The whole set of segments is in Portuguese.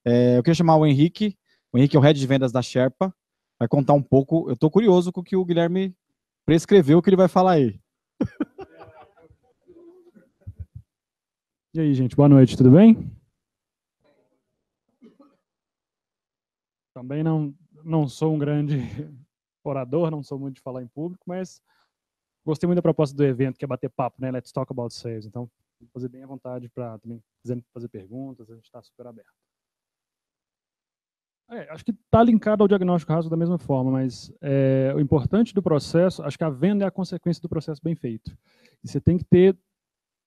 Eu queria chamar o Henrique é o head de vendas da Sherpa, vai contar um pouco, eu estou curioso com o que o Guilherme prescreveu, que ele vai falar aí. E aí, gente, boa noite, tudo bem? Também não sou um grande orador, não sou muito de falar em público, mas gostei muito da proposta do evento, que é bater papo, né? Let's talk about sales. Então, vou fazer bem à vontade para também quiser fazer perguntas, a gente está super aberto. Acho que está linkado ao diagnóstico raso da mesma forma, mas o importante do processo, acho que a venda é a consequência do processo bem feito. E você tem que ter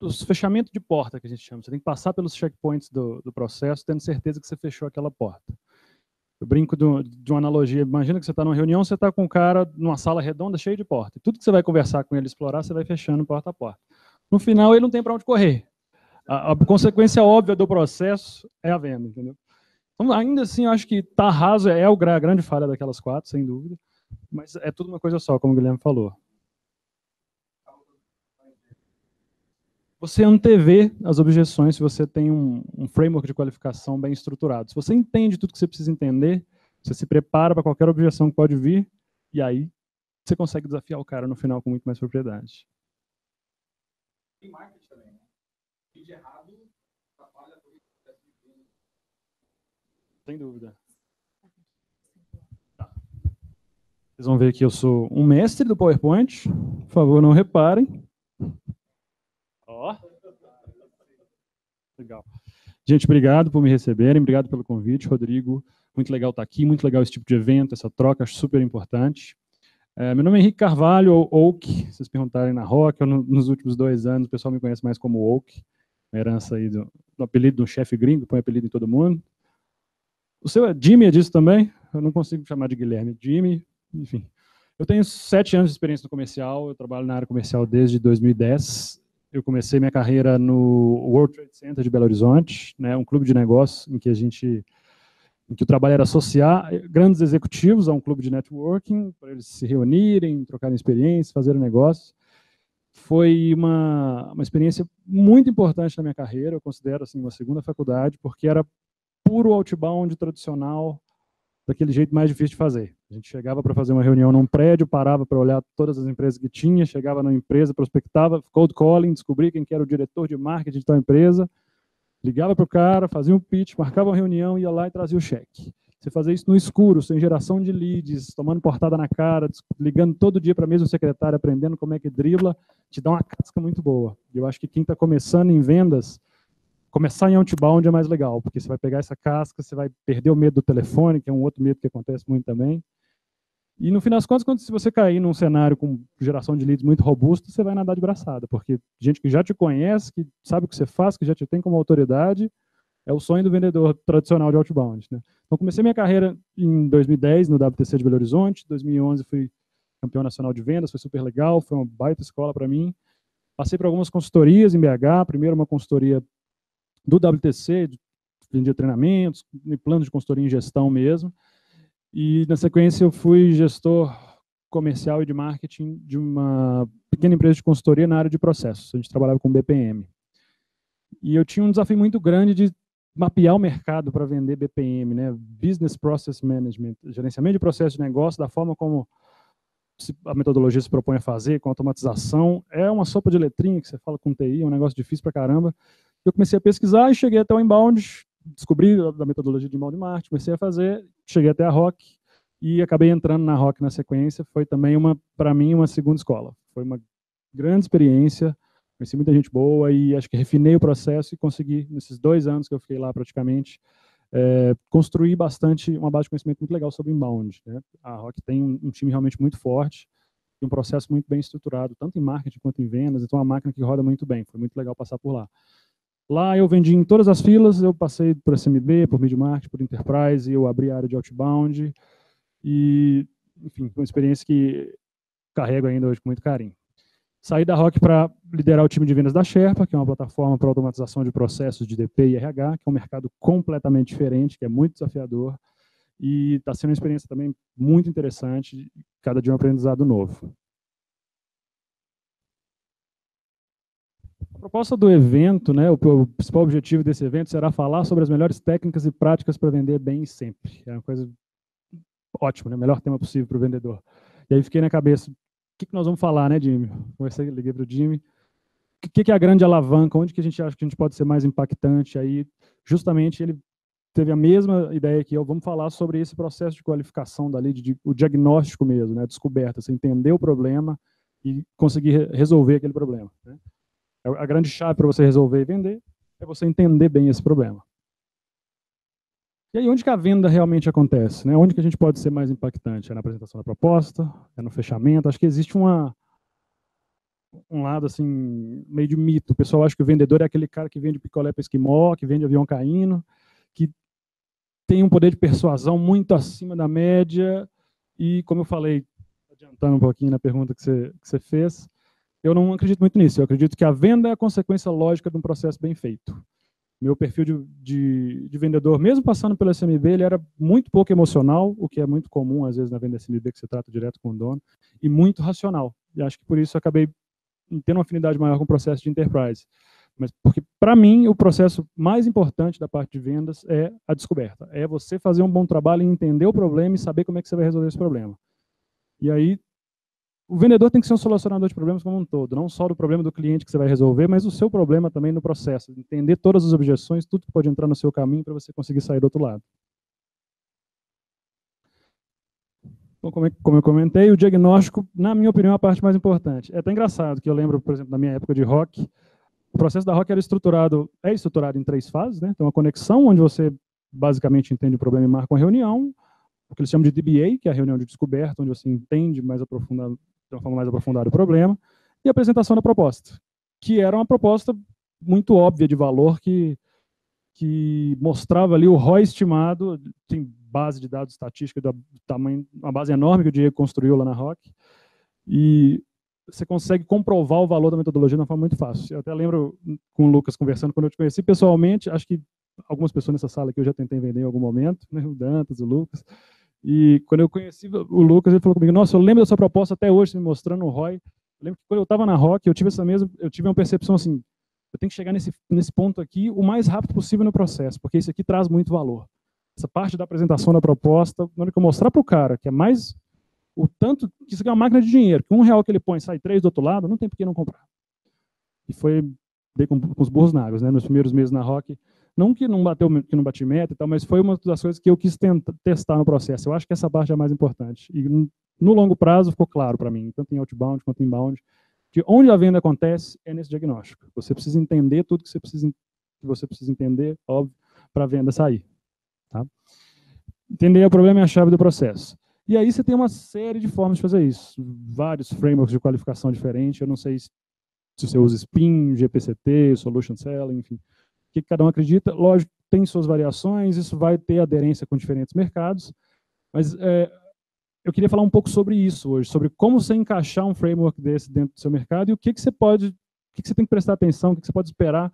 os fechamentos de porta, que a gente chama. Você tem que passar pelos checkpoints do processo, tendo certeza que você fechou aquela porta. Eu brinco de uma analogia. Imagina que você está numa reunião, você está com um cara numa sala redonda, cheia de porta. E tudo que você vai conversar com ele, explorar, você vai fechando porta a porta. No final, ele não tem para onde correr. A consequência óbvia do processo é a venda, entendeu? Então, ainda assim, eu acho que tá raso é a grande falha daquelas 4, sem dúvida. Mas é tudo uma coisa só, como o Guilherme falou. Você antevê as objeções se você tem um framework de qualificação bem estruturado. Se você entende tudo que você precisa entender, você se prepara para qualquer objeção que pode vir, e aí você consegue desafiar o cara no final com muito mais propriedade. Tem marketing também, né? Vídeo errado atrapalha todo o processo de venda. Sem dúvida. Tá. Vocês vão ver que eu sou um mestre do PowerPoint. Por favor, não reparem. Ó. Legal. Gente, obrigado por me receberem, obrigado pelo convite, Rodrigo. Muito legal estar aqui, muito legal esse tipo de evento, essa troca, acho super importante. Meu nome é Henrique Carvalho, ou Oak, se vocês perguntarem na Rock, nos últimos 2 anos o pessoal me conhece mais como Oak, uma herança aí do apelido de um chefe gringo, põe apelido em todo mundo. O seu é Jimmy, é disso também? Eu não consigo chamar de Guilherme, Jimmy, enfim. Eu tenho 7 anos de experiência no comercial, eu trabalho na área comercial desde 2010. Eu comecei minha carreira no World Trade Center de Belo Horizonte, né, um clube de negócios em que o trabalho era associar grandes executivos a um clube de networking, para eles se reunirem, trocarem experiências, fazerem negócios. Foi uma experiência muito importante na minha carreira, eu considero assim, uma segunda faculdade, porque era puro outbound tradicional, daquele jeito mais difícil de fazer. A gente chegava para fazer uma reunião num prédio, parava para olhar todas as empresas que tinha, chegava na empresa, prospectava, cold calling, descobria quem que era o diretor de marketing de tal empresa, ligava para o cara, fazia um pitch, marcava uma reunião, ia lá e trazia o cheque. Você fazer isso no escuro, sem geração de leads, tomando portada na cara, ligando todo dia para a mesma secretária, aprendendo como é que dribla, te dá uma casca muito boa. Eu acho que quem está começando em vendas, começar em outbound é mais legal, porque você vai pegar essa casca, você vai perder o medo do telefone, que é um outro medo que acontece muito também. E no final das contas, se você cair num cenário com geração de leads muito robusto, você vai nadar de braçada, porque gente que já te conhece, que sabe o que você faz, que já te tem como autoridade, é o sonho do vendedor tradicional de outbound, né? Então, comecei minha carreira em 2010 no WTC de Belo Horizonte, 2011 fui campeão nacional de vendas, foi super legal, foi uma baita escola para mim. Passei por algumas consultorias em BH, primeiro uma consultoria do WTC, vendia treinamentos, plano de consultoria em gestão mesmo, e na sequência eu fui gestor comercial e de marketing de uma pequena empresa de consultoria na área de processos, a gente trabalhava com BPM. E eu tinha um desafio muito grande de mapear o mercado para vender BPM, né? Business Process Management, gerenciamento de processo de negócio, da forma como a metodologia se propõe a fazer, com automatização. É uma sopa de letrinha que você fala com TI, é um negócio difícil para caramba. Eu comecei a pesquisar e cheguei até o inbound, descobri a metodologia de inbound marketing, comecei a fazer, cheguei até a Rock e acabei entrando na Rock na sequência. Foi também, para mim, uma segunda escola. Foi uma grande experiência, conheci muita gente boa e acho que refinei o processo e consegui, nesses 2 anos que eu fiquei lá praticamente, construir bastante, uma base de conhecimento muito legal sobre inbound, né? A Rock tem um time realmente muito forte e um processo muito bem estruturado, tanto em marketing quanto em vendas, então é uma máquina que roda muito bem, foi muito legal passar por lá. Lá eu vendi em todas as filas, eu passei por SMB, por mid-market, por enterprise, eu abri a área de outbound e, enfim, foi uma experiência que carrego ainda hoje com muito carinho. Saí da Rock para liderar o time de vendas da Sherpa, que é uma plataforma para automatização de processos de DP e RH, que é um mercado completamente diferente, que é muito desafiador, e está sendo uma experiência também muito interessante, cada dia um aprendizado novo. proposta do evento, né, o principal objetivo desse evento será falar sobre as melhores técnicas e práticas para vender bem sempre. É uma coisa ótima, né? Melhor tema possível para o vendedor. E aí fiquei na cabeça, o que nós vamos falar, né, Jimmy? Conversei, liguei para o Jimmy. O que é a grande alavanca? Onde que a gente acha que a gente pode ser mais impactante? Aí, justamente, ele teve a mesma ideia que eu. Vamos falar sobre esse processo de qualificação da lead, o diagnóstico mesmo, né, a descoberta, você entender o problema e conseguir resolver aquele problema, né? A grande chave para você resolver e vender é você entender bem esse problema. E aí, onde que a venda realmente acontece, né? Onde que a gente pode ser mais impactante? É na apresentação da proposta? É no fechamento? Acho que existe um lado, assim, meio de mito. O pessoal acha que o vendedor é aquele cara que vende picolé para esquimó, que vende avião caindo, que tem um poder de persuasão muito acima da média. E, como eu falei, adiantando um pouquinho na pergunta que você fez, eu não acredito muito nisso. Eu acredito que a venda é a consequência lógica de um processo bem feito. Meu perfil de vendedor, mesmo passando pelo SMB, ele era muito pouco emocional, o que é muito comum, às vezes, na venda SMB, que você trata direto com o dono, e muito racional. E acho que por isso eu acabei tendo uma afinidade maior com o processo de enterprise. Mas porque, para mim, o processo mais importante da parte de vendas é a descoberta. É você fazer um bom trabalho em entender o problema e saber como é que você vai resolver esse problema. E aí, o vendedor tem que ser um solucionador de problemas como um todo, não só do problema do cliente que você vai resolver, mas o seu problema também no processo, entender todas as objeções, tudo que pode entrar no seu caminho para você conseguir sair do outro lado. Então, como eu comentei, o diagnóstico, na minha opinião, é a parte mais importante. É até engraçado que eu lembro, por exemplo, na minha época de rock, o processo da rock era estruturado em 3 fases, né? Tem uma conexão, onde você basicamente entende o problema e marca uma reunião, o que eles chamam de DBA, que é a reunião de descoberta, onde você entende mais aprofundado, de uma forma mais aprofundada o problema, e a apresentação da proposta, que era uma proposta muito óbvia de valor, que mostrava ali o ROI estimado, tem base de dados estatística do tamanho, uma base enorme que o Diego construiu lá na Rock, e você consegue comprovar o valor da metodologia de uma forma muito fácil. Eu até lembro com o Lucas conversando, quando eu te conheci pessoalmente, acho que algumas pessoas nessa sala aqui eu já tentei vender em algum momento, né, o Dantas, o Lucas, e quando eu conheci o Lucas, ele falou comigo, nossa, eu lembro da sua proposta até hoje, me mostrando o ROI. Eu lembro que quando eu estava na Rock, eu tive uma percepção assim, eu tenho que chegar nesse ponto aqui o mais rápido possível no processo, porque isso aqui traz muito valor. Essa parte da apresentação da proposta, na hora que eu mostrar para o cara que é mais o tanto, que isso aqui é uma máquina de dinheiro, que R$1 que ele põe sai 3 do outro lado, não tem por que não comprar. E foi dei com os burros na água, né? Nos primeiros meses na Rock, não que não bati meta e tal, mas foi uma das coisas que eu quis testar no processo. Eu acho que essa parte é a mais importante. E no longo prazo ficou claro para mim, tanto em outbound quanto em inbound, que onde a venda acontece é nesse diagnóstico. Você precisa entender tudo que você precisa entender, óbvio, para a venda sair. Tá? Entender o problema é a chave do processo. E aí você tem uma série de formas de fazer isso. Vários frameworks de qualificação diferentes. Eu não sei se você usa SPIN, GPCT, Solution Selling, enfim. O que cada um acredita. Lógico, tem suas variações, isso vai ter aderência com diferentes mercados, mas eu queria falar um pouco sobre isso hoje, sobre como você encaixar um framework desse dentro do seu mercado e o que você tem que prestar atenção, o que você pode esperar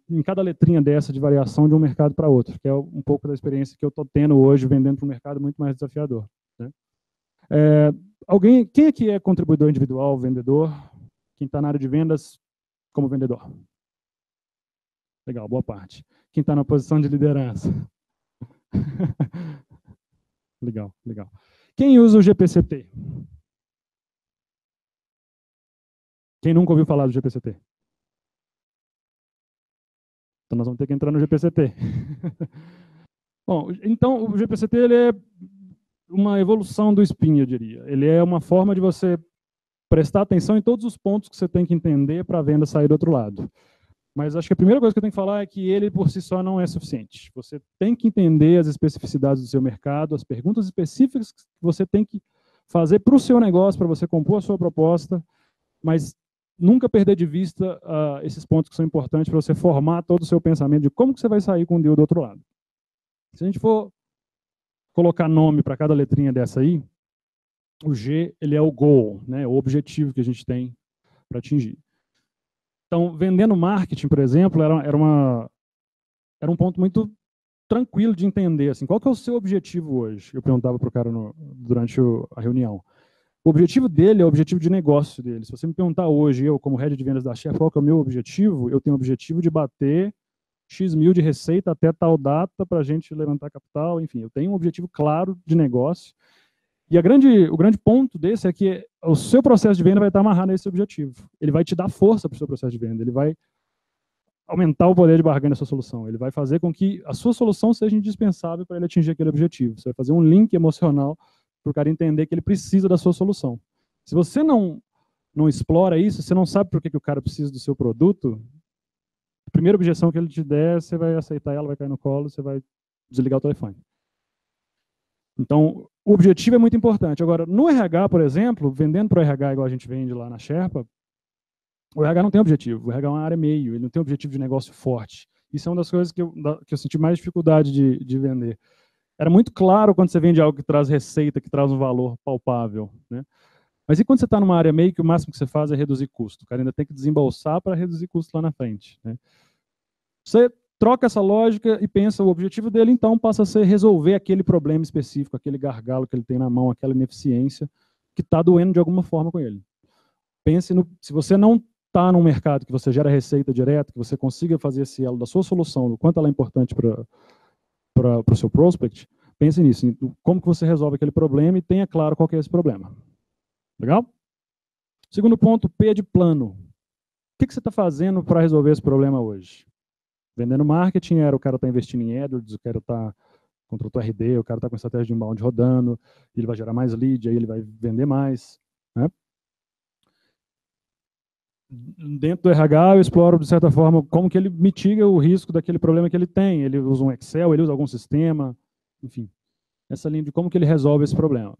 em cada letrinha dessa de variação de um mercado para outro, que é um pouco da experiência que eu estou tendo hoje vendendo para um mercado muito mais desafiador. Né? Quem aqui é contribuidor individual, vendedor? Quem está na área de vendas como vendedor? Legal, boa parte. Quem está na posição de liderança? Legal, legal. Quem usa o GPCT? Quem nunca ouviu falar do GPCT? Então nós vamos ter que entrar no GPCT. Bom, então o GPCT ele é uma evolução do SPIN, eu diria. Ele é uma forma de você prestar atenção em todos os pontos que você tem que entender para a venda sair do outro lado. Mas acho que a primeira coisa que eu tenho que falar é que ele por si só não é suficiente. Você tem que entender as especificidades do seu mercado, as perguntas específicas que você tem que fazer para o seu negócio, para você compor a sua proposta, mas nunca perder de vista esses pontos que são importantes para você formar todo o seu pensamento de como que você vai sair com o deal do outro lado. Se a gente for colocar nome para cada letrinha dessa aí, o G ele é o goal, né, o objetivo que a gente tem para atingir. Então, vendendo marketing, por exemplo, era um ponto muito tranquilo de entender. Assim, qual que é o seu objetivo hoje? Eu perguntava para o cara durante a reunião. O objetivo dele é o objetivo de negócio dele. Se você me perguntar hoje, eu como head de vendas da Sherpa, qual que é o meu objetivo? Eu tenho o objetivo de bater X mil de receita até tal data para a gente levantar capital, enfim, eu tenho um objetivo claro de negócio. E o grande ponto desse é que o seu processo de venda vai estar amarrado a esse objetivo. Ele vai te dar força para o seu processo de venda, ele vai aumentar o poder de barganha da sua solução, ele vai fazer com que a sua solução seja indispensável para ele atingir aquele objetivo. Você vai fazer um link emocional para o cara entender que ele precisa da sua solução. Se você não explora isso, você não sabe por que o cara precisa do seu produto, a primeira objeção que ele te der, você vai aceitar ela, vai cair no colo, você vai desligar o telefone. Então, o objetivo é muito importante. Agora, no RH, por exemplo, vendendo para o RH igual a gente vende lá na Sherpa, o RH não tem objetivo. O RH é uma área meio, ele não tem objetivo de negócio forte. Isso é uma das coisas que eu senti mais dificuldade de vender. Era muito claro quando você vende algo que traz receita, que traz um valor palpável, né? Mas e quando você está numa área meio que o máximo que você faz é reduzir custo? O cara ainda tem que desembolsar para reduzir custo lá na frente, né? Você troca essa lógica e pensa, o objetivo dele, então, passa a ser resolver aquele problema específico, aquele gargalo que ele tem na mão, aquela ineficiência que está doendo de alguma forma com ele. Pense se você não está num mercado que você gera receita direta, que você consiga fazer esse elo da sua solução, do quanto ela é importante para o seu prospect, pense nisso, em como que você resolve aquele problema e tenha claro qual que é esse problema. Legal? Segundo ponto, P de plano. O que você está fazendo para resolver esse problema hoje? Vendendo marketing, o cara está investindo em AdWords, o cara está contratou RD, o cara está com estratégia de inbound rodando, ele vai gerar mais lead, aí ele vai vender mais, né? Dentro do RH, eu exploro, de certa forma, como que ele mitiga o risco daquele problema que ele tem. Ele usa um Excel, ele usa algum sistema, enfim. Essa linha de como que ele resolve esse problema.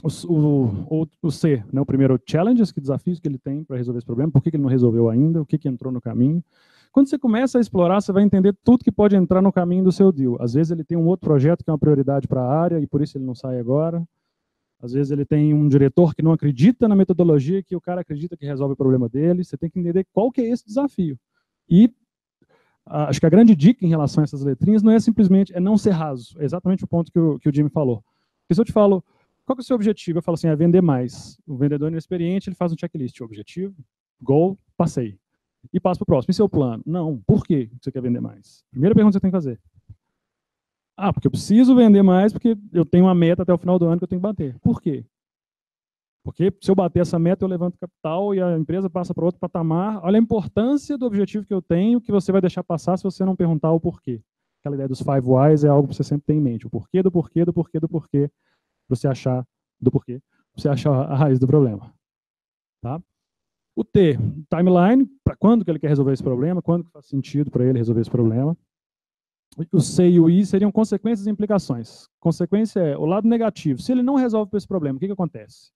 O C, né, o primeiro, challenges, que desafios que ele tem para resolver esse problema, por que ele não resolveu ainda, o que entrou no caminho. Quando você começa a explorar, você vai entender tudo que pode entrar no caminho do seu deal. Às vezes ele tem um outro projeto que é uma prioridade para a área e por isso ele não sai agora. Às vezes ele tem um diretor que não acredita na metodologia que o cara acredita que resolve o problema dele. Você tem que entender qual que é esse desafio. E acho que a grande dica em relação a essas letrinhas não é simplesmente não ser raso. É exatamente o ponto que o Jimmy falou. Porque se eu te falo, qual que é o seu objetivo? Eu falo assim, é vender mais. O vendedor inexperiente, ele faz um checklist. Objetivo, goal, passei. E passa para o próximo. E seu plano? Não. Por que você quer vender mais? Primeira pergunta que você tem que fazer. Porque eu preciso vender mais porque eu tenho uma meta até o final do ano que eu tenho que bater. Por quê? Porque se eu bater essa meta, eu levanto capital e a empresa passa para outro patamar. Olha a importância do objetivo que eu tenho, que você vai deixar passar se você não perguntar o porquê. Aquela ideia dos 5 whys é algo que você sempre tem em mente. O porquê, do porquê, do porquê, do porquê. Para você achar do porquê. Para você achar a raiz do problema. Tá? O T, timeline, para quando que ele quer resolver esse problema, quando que faz sentido para ele resolver esse problema. O C e o I seriam consequências e implicações. Consequência é o lado negativo. Se ele não resolve esse problema, o que acontece?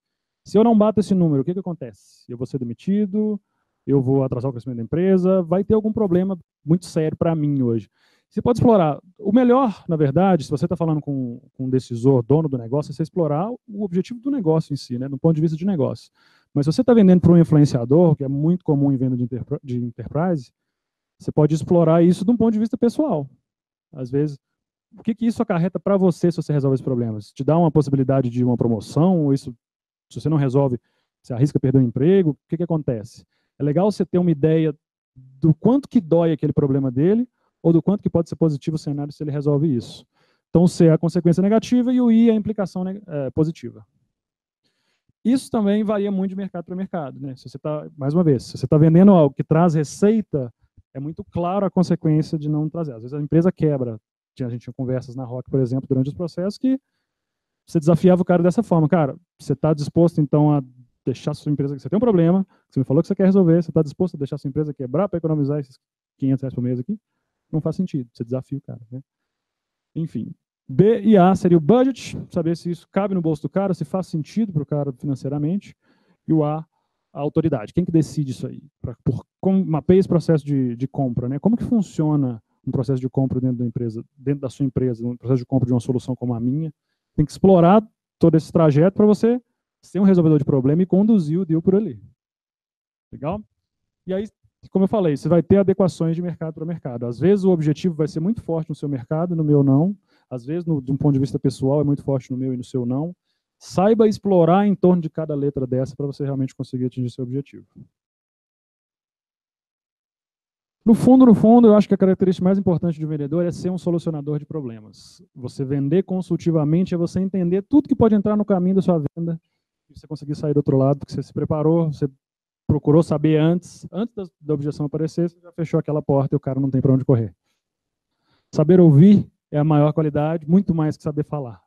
Se eu não bato esse número, o que acontece? Eu vou ser demitido, eu vou atrasar o crescimento da empresa, vai ter algum problema muito sério para mim hoje. Você pode explorar. O melhor, na verdade, se você está falando com um decisor, dono do negócio, é você explorar o objetivo do negócio em si, né, do ponto de vista de negócio. Mas se você está vendendo para um influenciador, que é muito comum em venda de enterprise, você pode explorar isso de um ponto de vista pessoal. Às vezes, o que isso acarreta para você se você resolve esse problema? Se te dá uma possibilidade de uma promoção, ou isso, se você não resolve, você arrisca perder o emprego, o que acontece? É legal você ter uma ideia do quanto que dói aquele problema dele, ou do quanto que pode ser positivo o cenário se ele resolve isso. Então, o C é a consequência negativa e o I é a implicação positiva. Isso também varia muito de mercado para mercado, né? Se você está, mais uma vez, se você está vendendo algo que traz receita, é muito claro a consequência de não trazer. Às vezes a empresa quebra. A gente tinha conversas na Rock, por exemplo, durante os processos, que você desafiava o cara dessa forma. Cara, você está disposto, então, a deixar a sua empresa... Você tem um problema, você me falou que você quer resolver, você está disposto a deixar a sua empresa quebrar para economizar esses R$500 por mês aqui? Não faz sentido. Você desafia o cara, né? Enfim. B e A seria o budget, saber se isso cabe no bolso do cara, se faz sentido para o cara financeiramente. E o A, a autoridade. Quem que decide isso aí? Como mapeia esse processo de compra, né? Como que funciona um processo de compra dentro da empresa, dentro da sua empresa, um processo de compra de uma solução como a minha? Tem que explorar todo esse trajeto para você ser um resolvedor de problema e conduzir o deal por ali. Legal? E aí, como eu falei, você vai ter adequações de mercado para mercado. Às vezes o objetivo vai ser muito forte no seu mercado, no meu não. Às vezes, de um ponto de vista pessoal, é muito forte no meu e no seu não. Saiba explorar em torno de cada letra dessa para você realmente conseguir atingir seu objetivo. No fundo, eu acho que a característica mais importante de um vendedor é ser um solucionador de problemas. Você vender consultivamente é você entender tudo que pode entrar no caminho da sua venda e você conseguir sair do outro lado, porque você se preparou, você procurou saber antes da objeção aparecer, você já fechou aquela porta e o cara não tem para onde correr. Saber ouvir é a maior qualidade, muito mais que saber falar.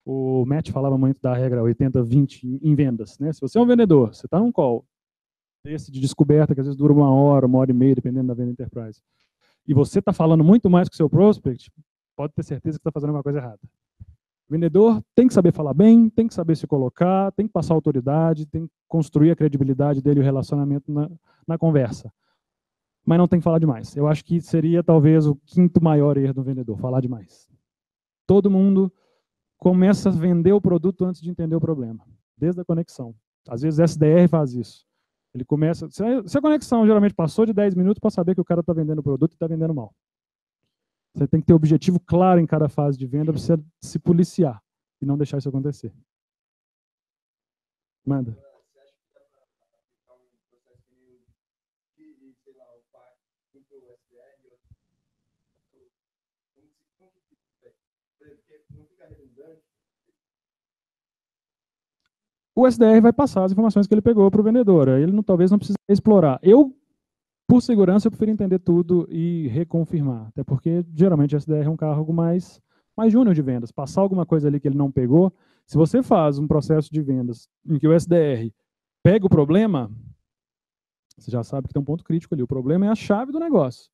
O Matt falava muito da regra 80-20 em vendas, né? Se você é um vendedor, você está num call desse de descoberta, que às vezes dura 1 hora e meia, dependendo da venda enterprise, e você está falando muito mais que o seu prospect, pode ter certeza que está fazendo alguma coisa errada. O vendedor tem que saber falar bem, tem que saber se colocar, tem que passar autoridade, tem que construir a credibilidade dele e o relacionamento na conversa. Mas não tem que falar demais. Eu acho que seria talvez o 5º maior erro do vendedor, falar demais. Todo mundo começa a vender o produto antes de entender o problema, desde a conexão. Às vezes o SDR faz isso. Ele começa... Se a conexão geralmente passou de 10 minutos para saber que o cara está vendendo o produto e está vendendo mal. Você tem que ter um objetivo claro em cada fase de venda para você se policiar e não deixar isso acontecer. Manda. O SDR vai passar as informações que ele pegou para o vendedor. Ele talvez não precise explorar. Eu, por segurança, eu prefiro entender tudo e reconfirmar. Até porque, geralmente, o SDR é um cargo mais júnior de vendas. Passar alguma coisa ali que ele não pegou. Se você faz um processo de vendas em que o SDR pega o problema, você já sabe que tem um ponto crítico ali. O problema é a chave do negócio.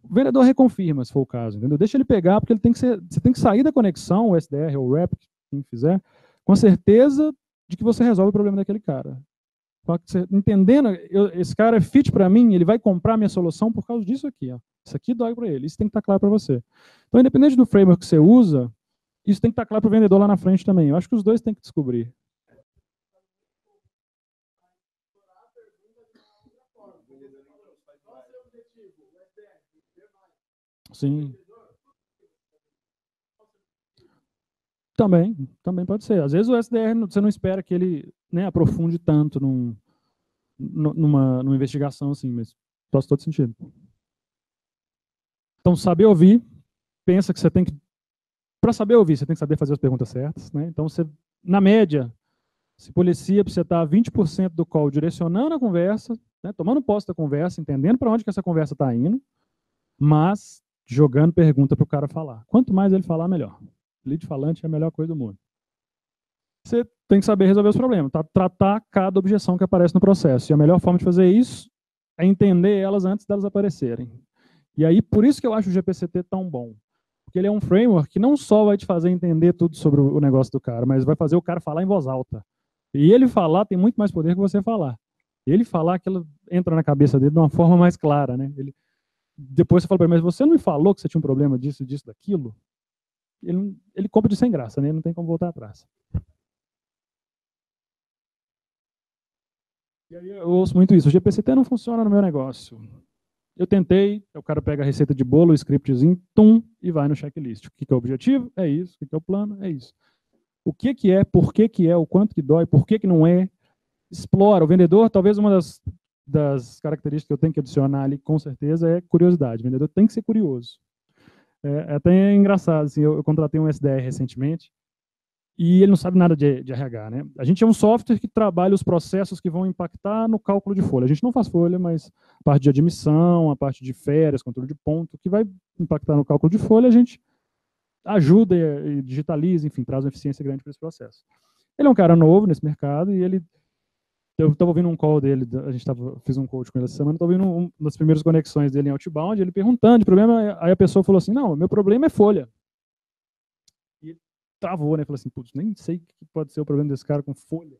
O vendedor reconfirma, se for o caso. Entendeu? Deixa ele pegar, porque você tem que sair da conexão, o SDR ou o rep, quem fizer, com certeza de que você resolve o problema daquele cara. Entendendo, esse cara é fit para mim, ele vai comprar minha solução por causa disso aqui. Ó. Isso aqui dói para ele, isso tem que estar claro para você. Então, independente do framework que você usa, isso tem que estar claro para o vendedor lá na frente também. Eu acho que os dois têm que descobrir. Sim. Também pode ser. Às vezes o SDR, você não espera que ele aprofunde tanto numa investigação assim, mas faz todo sentido. Então, saber ouvir, pensa que você tem que... Para saber ouvir, você tem que saber fazer as perguntas certas. Né? Então, você, na média, se policia para você estar 20% do call direcionando a conversa, né, tomando posse da conversa, entendendo para onde que essa conversa está indo, mas jogando pergunta para o cara falar. Quanto mais ele falar, melhor. Lead falante é a melhor coisa do mundo. Você tem que saber resolver os problemas, tá? Tratar cada objeção que aparece no processo. E a melhor forma de fazer isso é entender elas antes delas aparecerem. E aí, por isso que eu acho o GPCT tão bom. Porque ele é um framework que não só vai te fazer entender tudo sobre o negócio do cara, mas vai fazer o cara falar em voz alta. E ele falar tem muito mais poder que você falar. Ele falar, aquilo entra na cabeça dele de uma forma mais clara, né? Depois você fala para ele, mas você não me falou que você tinha um problema disso, disso, daquilo? Ele compra de sem graça, né? Ele não tem como voltar atrás. E aí eu ouço muito isso. O GPCT não funciona no meu negócio. Eu tentei, o cara pega a receita de bolo, o scriptzinho, e vai no checklist. O que é o objetivo? É isso. O que é o plano? É isso. O que é, por que é, o quanto que dói, por que não é. Explora. O vendedor, talvez uma das características que eu tenho que adicionar ali, com certeza, é curiosidade. O vendedor tem que ser curioso. É até engraçado, assim, eu contratei um SDR recentemente e ele não sabe nada de RH, né? A gente é um software que trabalha os processos que vão impactar no cálculo de folha. A gente não faz folha, mas a parte de admissão, a parte de férias, controle de ponto, que vai impactar no cálculo de folha, a gente ajuda e digitaliza, enfim, traz uma eficiência grande para esse processo. Ele é um cara novo nesse mercado e eu estava ouvindo um call dele, fiz um coach com ele essa semana, estava ouvindo uma das primeiras conexões dele em outbound, ele perguntando de problema, aí a pessoa falou assim, não, meu problema é folha. E ele travou, né, falou assim, putz, nem sei o que pode ser o problema desse cara com folha.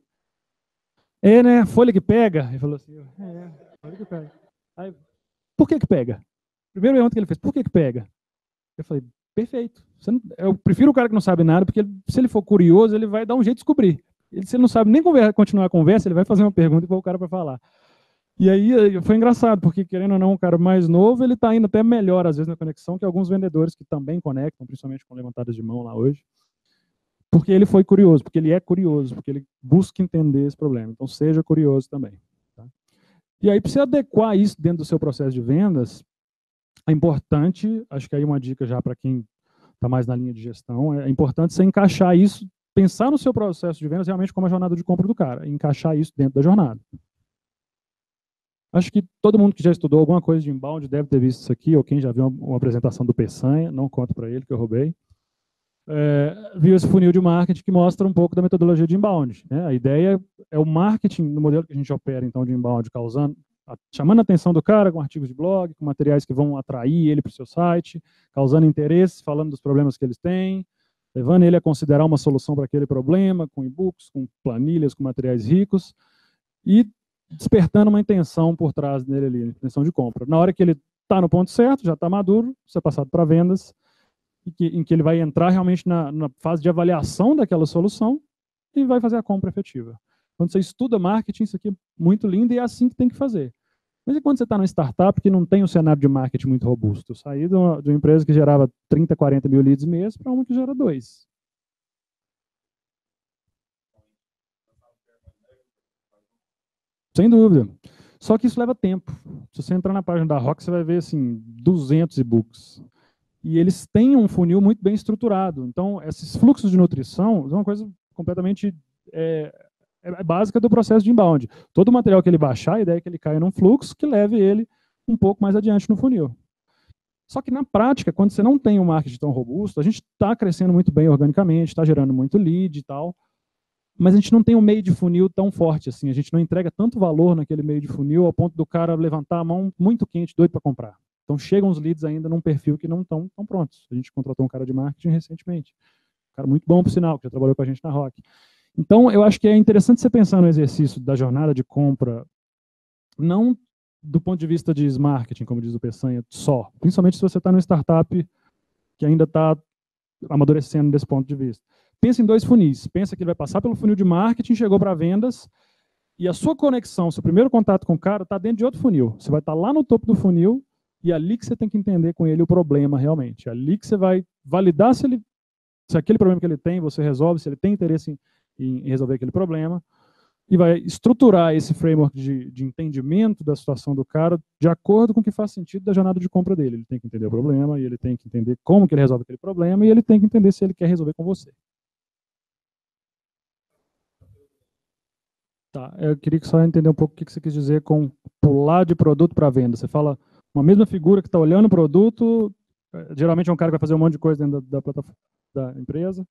Né, folha que pega? Ele falou assim, folha que pega. Aí, por que pega? Primeira pergunta que ele fez, por que pega? Eu falei, perfeito. Eu prefiro o cara que não sabe nada, porque se ele for curioso, ele vai dar um jeito de descobrir. Se ele não sabe nem continuar a conversa, ele vai fazer uma pergunta e pôr o cara para falar. E aí foi engraçado, porque querendo ou não, um cara mais novo, ele está indo até melhor, às vezes, na conexão, que alguns vendedores que também conectam, principalmente com levantadas de mão lá hoje. porque ele foi curioso, porque ele é curioso, porque ele busca entender esse problema. Então, seja curioso também. Tá? E aí, para você adequar isso dentro do seu processo de vendas, é importante, acho que aí uma dica já para quem está mais na linha de gestão, é importante você encaixar isso, pensar no seu processo de vendas realmente como a jornada de compra do cara, encaixar isso dentro da jornada. Acho que todo mundo que já estudou alguma coisa de inbound deve ter visto isso aqui, ou quem já viu uma apresentação do Peçanha, não conto para ele que eu roubei, viu esse funil de marketing que mostra um pouco da metodologia de inbound. Né? A ideia é o marketing no modelo que a gente opera, então, de inbound, chamando a atenção do cara com artigos de blog, com materiais que vão atrair ele para o seu site, causando interesse, falando dos problemas que eles têm, levando ele a considerar uma solução para aquele problema, com e-books, com planilhas, com materiais ricos, e despertando uma intenção por trás dele ali, intenção de compra. Na hora que ele está no ponto certo, já está maduro, isso é passado para vendas, em que ele vai entrar realmente na fase de avaliação daquela solução e vai fazer a compra efetiva. Quando você estuda marketing, isso aqui é muito lindo e é assim que tem que fazer. Mas e quando você está numa startup que não tem um cenário de marketing muito robusto? Eu saí de uma empresa que gerava 30, 40 mil leads mês para uma que gera 2. Sem dúvida. Só que isso leva tempo. Se você entrar na página da Rock, você vai ver assim, 200 e-books. E eles têm um funil muito bem estruturado. Então, esses fluxos de nutrição são uma coisa completamente básica do processo de inbound. Todo o material que ele baixar, a ideia é que ele caia num fluxo que leve ele um pouco mais adiante no funil. Só que na prática, quando você não tem um marketing tão robusto, a gente está crescendo muito bem organicamente, está gerando muito lead e tal, mas a gente não tem um meio de funil tão forte assim, a gente não entrega tanto valor naquele meio de funil ao ponto do cara levantar a mão muito quente, doido para comprar. Então chegam os leads ainda num perfil que não estão tão prontos. A gente contratou um cara de marketing recentemente, um cara muito bom, por sinal, que já trabalhou com a gente na Rock. Então eu acho que é interessante você pensar no exercício da jornada de compra, não do ponto de vista de marketing, como diz o Peçanha, só. Principalmente se você está numa startup que ainda está amadurecendo desse ponto de vista. Pensa em 2 funis. Pensa que ele vai passar pelo funil de marketing, chegou para vendas, e a sua conexão, seu primeiro contato com o cara, está dentro de outro funil. Você vai estar lá no topo do funil, e é ali que você tem que entender com ele o problema realmente. É ali que você vai validar se aquele problema que ele tem, você resolve, se ele tem interesse em resolver aquele problema, e vai estruturar esse framework de entendimento da situação do cara de acordo com o que faz sentido da jornada de compra dele. Ele tem que entender o problema, e ele tem que entender como que ele resolve aquele problema, e ele tem que entender se ele quer resolver com você. Tá, eu queria só entender um pouco o que você quis dizer com pular de produto para venda. Você fala uma mesma figura que está olhando o produto, geralmente é um cara que vai fazer um monte de coisa dentro da plataforma da empresa.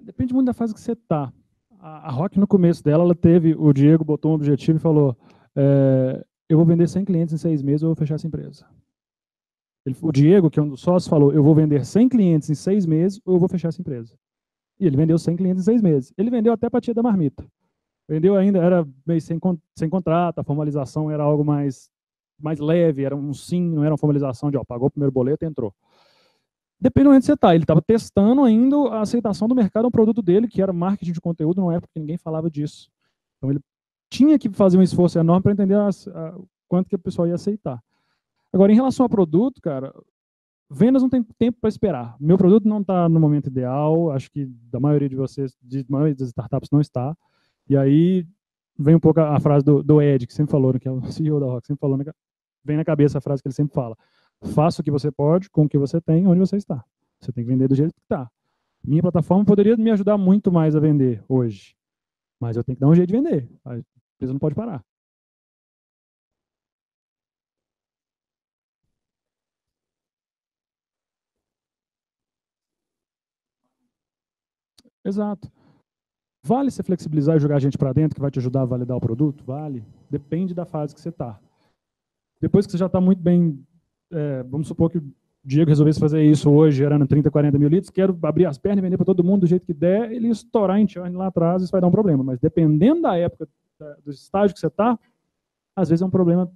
Depende muito da fase que você está. A Rock, no começo dela, o Diego botou um objetivo e falou, eu vou vender 100 clientes em 6 meses, eu vou fechar essa empresa. O Diego, que é um dos sócios, falou, eu vou vender 100 clientes em 6 meses, ou eu vou fechar essa empresa. E ele vendeu 100 clientes em 6 meses. Ele vendeu até para a tia da marmita. Vendeu ainda, era meio sem contrato, a formalização era algo mais leve, era um sim, não era uma formalização de, pagou o primeiro boleto e entrou. Depende de onde você está. Ele estava testando ainda a aceitação do mercado, um produto dele, que era marketing de conteúdo, numa época que ninguém falava disso. Então ele tinha que fazer um esforço enorme para entender quanto que o pessoal ia aceitar. Agora, em relação ao produto, cara, vendas não tem tempo para esperar. Meu produto não está no momento ideal, acho que da maioria de vocês, da maioria das startups não está. E aí vem um pouco a frase do Ed, que sempre falou, que é o CEO da Rock, sempre falou, vem na cabeça a frase que ele sempre fala. Faça o que você pode, com o que você tem, onde você está. Você tem que vender do jeito que está. Minha plataforma poderia me ajudar muito mais a vender hoje, mas eu tenho que dar um jeito de vender. A empresa não pode parar. Exato. Vale você flexibilizar e jogar a gente para dentro, que vai te ajudar a validar o produto? Vale. Depende da fase que você está. Depois que você já está muito bem, vamos supor que o Diego resolvesse fazer isso hoje, gerando 30, 40 mil leads, quero abrir as pernas e vender para todo mundo do jeito que der, ele ia estourar em churn lá atrás, isso vai dar um problema. Mas dependendo da época, do estágio que você está, às vezes é um problema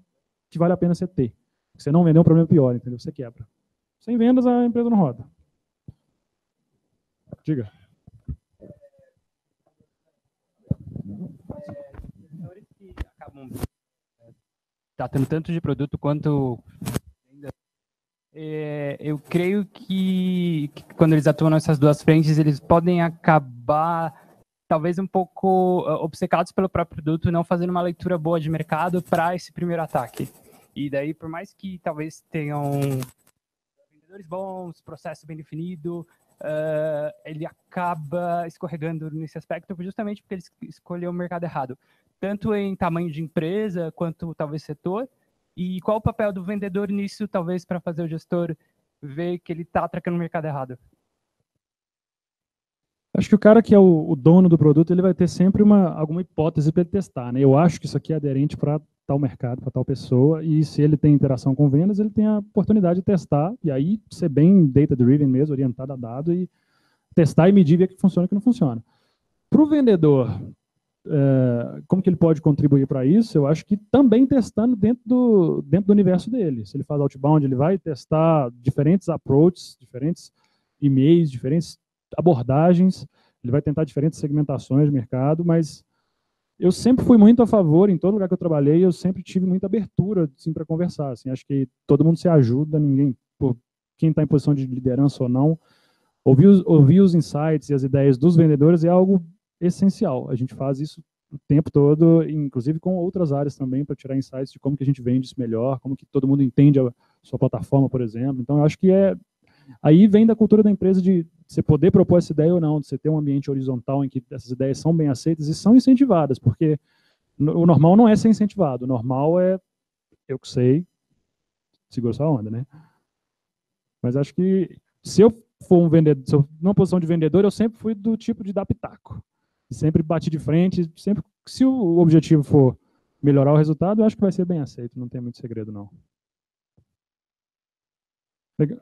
que vale a pena você ter. Se você não vender, é um problema pior, entendeu? Você quebra. Sem vendas, a empresa não roda. Diga. Tá tendo tanto de produto quanto eu creio que quando eles atuam nessas duas frentes, eles podem acabar talvez um pouco obcecados pelo próprio produto, não fazendo uma leitura boa de mercado para esse primeiro ataque. E daí, por mais que talvez tenham vendedores bons, processo bem definido, ele acaba escorregando nesse aspecto justamente porque ele escolheu o mercado errado, tanto em tamanho de empresa quanto talvez setor. E qual o papel do vendedor nisso, talvez, para fazer o gestor ver que ele está atracando o mercado errado? Acho que o cara que é o dono do produto, ele vai ter sempre alguma hipótese para ele testar, né? Eu acho que isso aqui é aderente para tal mercado, para tal pessoa, e se ele tem interação com vendas, ele tem a oportunidade de testar, e aí ser bem data-driven mesmo, orientado a dado, e testar e medir, ver o que funciona e o que não funciona. Para o vendedor, como que ele pode contribuir para isso? Eu acho que também testando dentro do universo dele. Se ele faz outbound, ele vai testar diferentes approaches, diferentes e-mails, diferentes abordagens, ele vai tentar diferentes segmentações de mercado, mas eu sempre fui muito a favor, em todo lugar que eu trabalhei, eu sempre tive muita abertura assim, para conversar. Assim, acho que todo mundo se ajuda, ninguém, quem está em posição de liderança ou não, ouvir os insights e as ideias dos vendedores é algo essencial. A gente faz isso o tempo todo, inclusive com outras áreas também, para tirar insights de como que a gente vende isso melhor, como que todo mundo entende a sua plataforma, por exemplo. Então, eu acho que aí vem da cultura da empresa de você poder propor essa ideia ou não, de você ter um ambiente horizontal em que essas ideias são bem aceitas e são incentivadas, porque o normal não é ser incentivado, o normal é, eu que sei, segura sua onda, né? Mas acho que se eu for um vendedor, se eu, numa posição de vendedor, eu sempre fui do tipo de dar pitaco. Sempre bati de frente, sempre, se o objetivo for melhorar o resultado, eu acho que vai ser bem aceito, não tem muito segredo, não. Legal.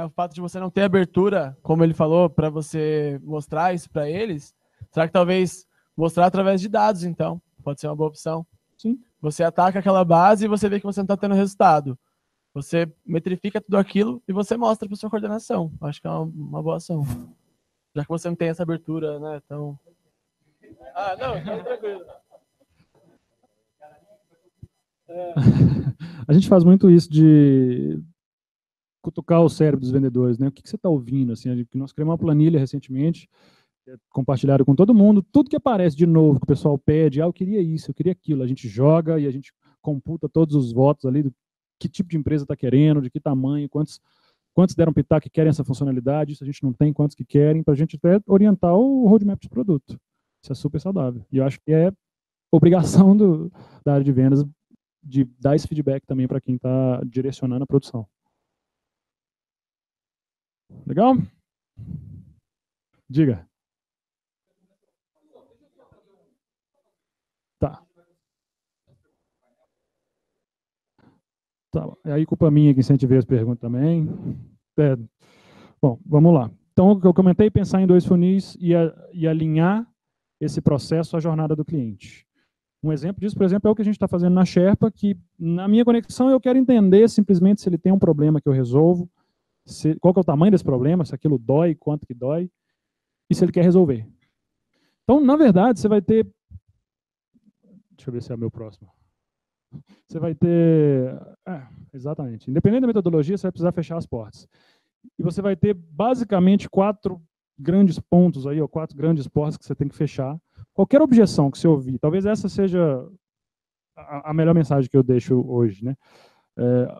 O fato de você não ter abertura, como ele falou, para você mostrar isso para eles, será que talvez mostrar através de dados, então? Pode ser uma boa opção. Sim. Você ataca aquela base e você vê que você não está tendo resultado. Você metrifica tudo aquilo e você mostra para sua coordenação. Acho que é uma boa ação. Já que você não tem essa abertura, né? Então... não, tá tranquilo. A gente faz muito isso de cutucar o cérebro dos vendedores, né? O que você está ouvindo? Assim, nós criamos uma planilha recentemente, compartilhada com todo mundo, tudo que aparece de novo, que o pessoal pede, eu queria isso, eu queria aquilo, a gente joga e a gente computa todos os votos ali, do que tipo de empresa está querendo, de que tamanho, quantos deram pitaco que querem essa funcionalidade, isso a gente não tem, quantos que querem, para a gente até orientar o roadmap de produto. Isso é super saudável. E eu acho que é obrigação da área de vendas de dar esse feedback também para quem está direcionando a produção. Legal? Diga. Tá. Tá. E aí, culpa minha que incentivei as perguntas também. Bom, vamos lá. Então, o que eu comentei, pensar em 2 funis e alinhar esse processo à jornada do cliente. Um exemplo disso, por exemplo, é o que a gente está fazendo na Sherpa, que na minha conexão eu quero entender simplesmente se ele tem um problema que eu resolvo, qual que é o tamanho desse problema, se aquilo dói, quanto que dói, e se ele quer resolver. Então, na verdade, você vai ter... Deixa eu ver se é o meu próximo. Você vai ter... exatamente. Independente da metodologia, você vai precisar fechar as portas. E você vai ter, basicamente, 4 grandes pontos aí, ou 4 grandes portas que você tem que fechar. Qualquer objeção que você ouvir, talvez essa seja a melhor mensagem que eu deixo hoje, né?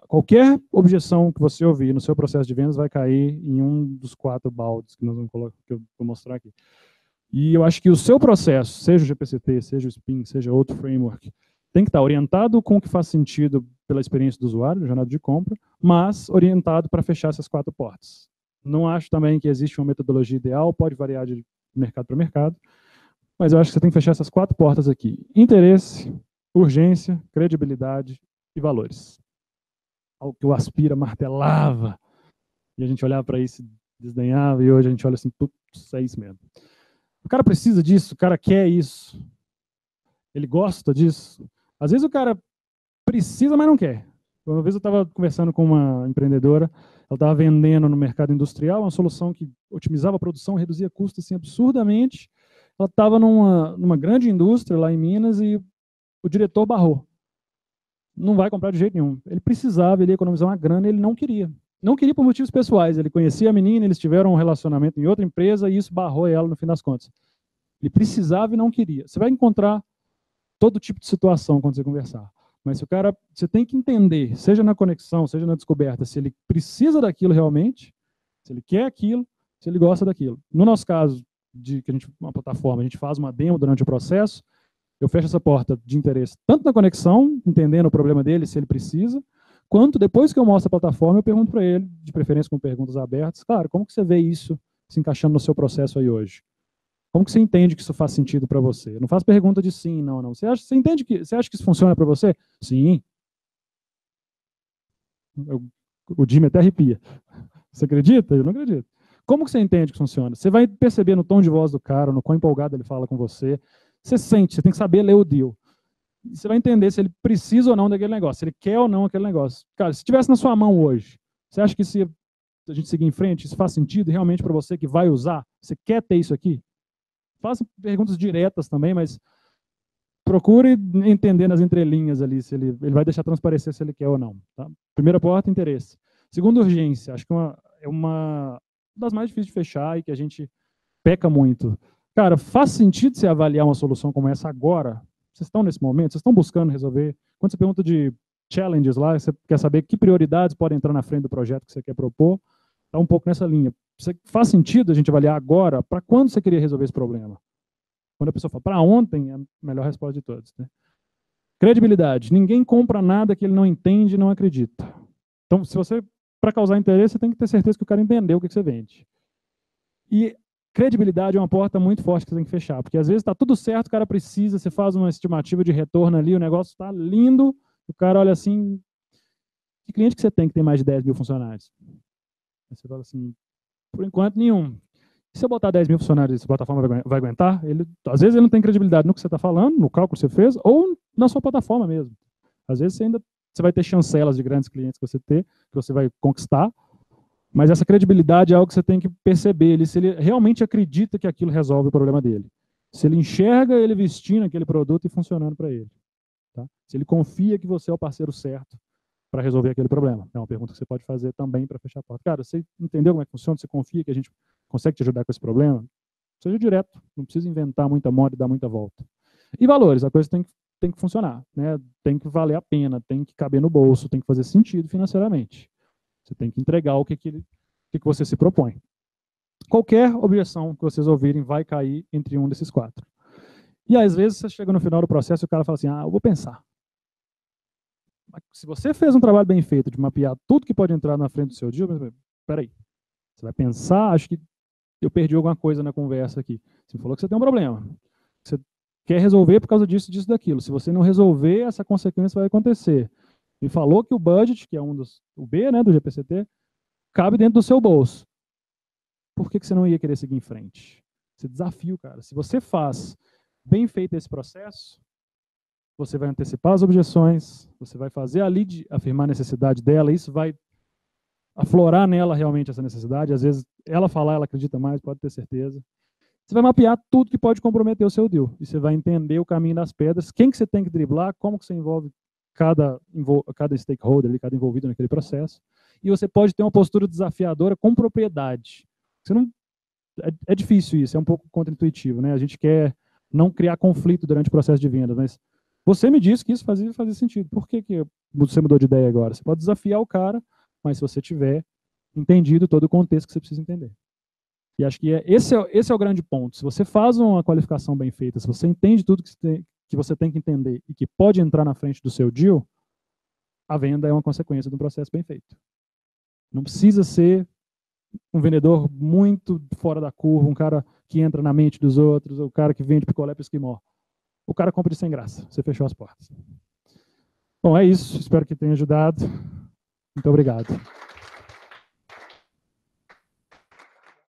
Qualquer objeção que você ouvir no seu processo de vendas vai cair em um dos 4 baldes que nós vamos colocar, que eu vou mostrar aqui. E eu acho que o seu processo, seja o GPCT, seja o SPIN, seja outro framework, tem que estar orientado com o que faz sentido pela experiência do usuário, na jornada de compra, mas orientado para fechar essas 4 portas. Não acho também que existe uma metodologia ideal, pode variar de mercado para mercado, mas eu acho que você tem que fechar essas 4 portas aqui. Interesse, urgência, credibilidade e valores. Algo que o Aspira martelava, e a gente olhava para isso e desdenhava, e hoje a gente olha assim, putz, é isso mesmo. O cara precisa disso, o cara quer isso, ele gosta disso. Às vezes o cara precisa, mas não quer. Uma vez eu estava conversando com uma empreendedora, ela estava vendendo no mercado industrial uma solução que otimizava a produção, reduzia custos assim, absurdamente. Ela estava numa grande indústria lá em Minas e o diretor barrou. Não vai comprar de jeito nenhum. Ele precisava, ele ia economizar uma grana, ele não queria. Não queria por motivos pessoais. Ele conhecia a menina, eles tiveram um relacionamento em outra empresa e isso barrou ela no fim das contas. Ele precisava e não queria. Você vai encontrar todo tipo de situação quando você conversar. Mas se o cara, você tem que entender, seja na conexão, seja na descoberta, se ele precisa daquilo realmente, se ele quer aquilo, se ele gosta daquilo. No nosso caso, que a gente, uma plataforma, a gente faz uma demo durante o processo, eu fecho essa porta de interesse tanto na conexão, entendendo o problema dele, se ele precisa, quanto depois que eu mostro a plataforma, eu pergunto para ele, de preferência com perguntas abertas, claro, como que você vê isso se encaixando no seu processo aí hoje? Como que você entende que isso faz sentido para você? Não faz pergunta de sim, não, não. Você acha que isso funciona para você? Sim. O Jimmy até arrepia. Você acredita? Eu não acredito. Como que você entende que funciona? Você vai perceber no tom de voz do cara, no quão empolgado ele fala com você. Você sente, você tem que saber ler o deal. E você vai entender se ele precisa ou não daquele negócio, se ele quer ou não aquele negócio. Cara, se estivesse na sua mão hoje, você acha que se a gente seguir em frente, isso faz sentido realmente para você que vai usar? Você quer ter isso aqui? Faça perguntas diretas também, mas procure entender nas entrelinhas ali se ele vai deixar transparecer se ele quer ou não. Tá? Primeira porta, interesse. Segunda, urgência. Acho que é uma das mais difíceis de fechar e que a gente peca muito. Cara, faz sentido você avaliar uma solução como essa agora? Vocês estão nesse momento? Vocês estão buscando resolver? Quando você pergunta de challenges lá, você quer saber que prioridades podem entrar na frente do projeto que você quer propor? Está um pouco nessa linha. Faz sentido a gente avaliar agora para quando você queria resolver esse problema? Quando a pessoa fala, para ontem, é a melhor resposta de todas. Né? Credibilidade. Ninguém compra nada que ele não entende e não acredita. Então, se você, para causar interesse, você tem que ter certeza que o cara entendeu o que você vende. E credibilidade é uma porta muito forte que você tem que fechar, porque às vezes está tudo certo, o cara precisa, você faz uma estimativa de retorno ali, o negócio está lindo, o cara olha assim, que cliente que você tem que tem mais de 10 mil funcionários? Aí você fala assim, por enquanto nenhum. Se eu botar 10 mil funcionários, essa plataforma vai aguentar? Às vezes ele não tem credibilidade no que você está falando, no cálculo que você fez, ou na sua plataforma mesmo. Às vezes você vai ter chancelas de grandes clientes que você vai conquistar, mas essa credibilidade é algo que você tem que perceber, se ele realmente acredita que aquilo resolve o problema dele. Se ele enxerga ele vestindo aquele produto e funcionando para ele. Tá? Se ele confia que você é o parceiro certo para resolver aquele problema. É uma pergunta que você pode fazer também para fechar a porta. Cara, você entendeu como é que funciona? Você confia que a gente consegue te ajudar com esse problema? Seja direto, não precisa inventar muita moda e dar muita volta. E valores, a coisa tem que funcionar, né? Tem que valer a pena, tem que caber no bolso, tem que fazer sentido financeiramente. Você tem que entregar o que você se propõe. Qualquer objeção que vocês ouvirem vai cair entre um desses 4. E às vezes você chega no final do processo e o cara fala assim, eu vou pensar. Mas se você fez um trabalho bem feito de mapear tudo que pode entrar na frente do seu deal, peraí, você vai pensar, acho que eu perdi alguma coisa na conversa aqui. Você falou que você tem um problema. Você quer resolver por causa disso, disso, daquilo. Se você não resolver, essa consequência vai acontecer. Me falou que o budget, que é o B, né, do GPCT, cabe dentro do seu bolso. Por que você não ia querer seguir em frente? Esse desafio, cara. Se você faz bem feito esse processo, você vai antecipar as objeções, você vai fazer a lead afirmar a necessidade dela, isso vai aflorar nela realmente essa necessidade. Às vezes, ela falar, ela acredita mais, pode ter certeza. Você vai mapear tudo que pode comprometer o seu deal. E você vai entender o caminho das pedras, quem que você tem que driblar, como que você envolve cada stakeholder, cada envolvido naquele processo. E você pode ter uma postura desafiadora com propriedade. É difícil isso, é um pouco contraintuitivo, né? A gente quer não criar conflito durante o processo de vendas, mas você me disse que isso fazia sentido. Por que você mudou de ideia agora? Você pode desafiar o cara, mas se você tiver entendido todo o contexto que você precisa entender. E acho que esse é o grande ponto. Se você faz uma qualificação bem feita, se você entende tudo que você tem que entender e que pode entrar na frente do seu deal, a venda é uma consequência de um processo bem feito. Não precisa ser um vendedor muito fora da curva, um cara que entra na mente dos outros, o cara que vende picolé para esquimó. O cara compra de sem graça. Você fechou as portas. Bom, é isso. Espero que tenha ajudado. Muito obrigado.